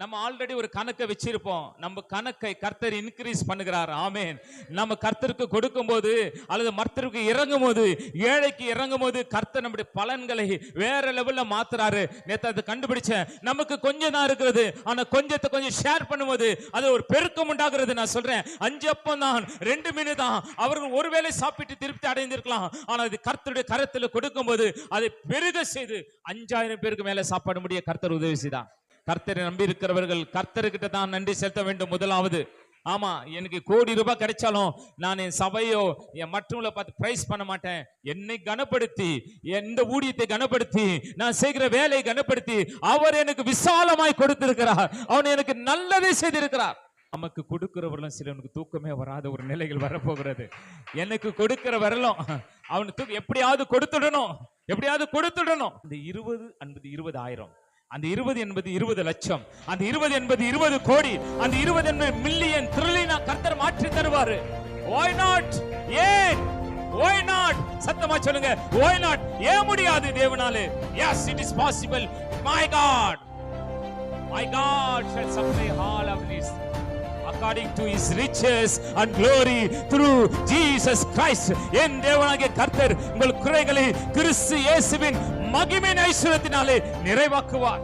நம்ம ஆல்ரெடி ஒரு கணக்கை வச்சிருப்போம். நம்ம கணக்கை கர்த்தர் இன்க்ரீஸ் பண்ணுகிறார். ஆமென். நம்ம கர்த்தருக்கு கொடுக்கும் போது அல்லது மற்றவருக்கு இறங்கும் போது, ஏழைக்கு இறங்கும் போது கர்த்தர் நம்முடைய பலன்களை வேற லெவல்ல மாத்துறாரு. நேத்து அதை கண்டுபிடிச்சேன். நமக்கு கொஞ்சம் தான் இருக்கிறது, ஆனா கொஞ்சத்தை கொஞ்சம் ஷேர் பண்ணும்போது அது ஒரு பெருக்கம் உண்டாகிறது. நான் சொல்றேன், 5 அப்பம் தான், 2 மீன் தான். அவர்கள் ஒருவேளை சாப்பிட்டு திருப்தி அடைந்திருக்கலாம், ஆனா அது கர்த்தருடைய கரத்தில் கொடுக்கும் போது அதை பெருக செய்து 5000 பேருக்கு மேல சாப்பாடு முடிய கர்த்தர் உதவி செய்தார். கர்த்தரை நம்பி இருக்கிறவர்கள் கர்த்தர்கிட்ட தான் நன்றி செலுத்த வேண்டும். முதலாவது, ஆமா, எனக்கு கோடி ரூபாய் கிடைச்சாலும் நான் என் சபையோ என் மற்றவங்களை பார்த்து பிரைஸ் பண்ண மாட்டேன். என்னை கனப்படுத்தி, எந்த ஊழியத்தை கனப்படுத்தி, நான் செய்கிற வேலையை கனப்படுத்தி அவர் எனக்கு விசாலமாய் கொடுத்திருக்கிறார். அவன் எனக்கு நல்லதை செய்திருக்கிறார். நமக்கு கொடுக்கிறவர்களும் சிலவனுக்கு தூக்கமே வராத ஒரு நிலைகள் வரப்போகிறது. எனக்கு கொடுக்கிற வரலும் அவனுக்கு எப்படியாவது கொடுத்துடணும், எப்படியாவது கொடுத்துடணும். இந்த 20 என்பது 20,000, அந்த 20 என்பது 20 லட்சம், அந்த 20 என்பது 20 கோடி, அந்த 20 என்பது மில்லியன், ட்ரில்லியனா கர்த்தர் மாற்றி தருவாரு. Why not? ஏன்? Why not? சத்தமா சொல்லுங்க. Why not? ஏன் முடியாது தேவனாலே? Yes, it is possible. My God shall supply all our needs according to his riches and glory through Jesus Christ. என் தேவனாகிய கர்த்தர் உங்கள் குறைகளை கிறிஸ்து இயேசுவின் மகிமையின் ஐஸ்வரியத்தினாலே நிறைவாக்குவார்.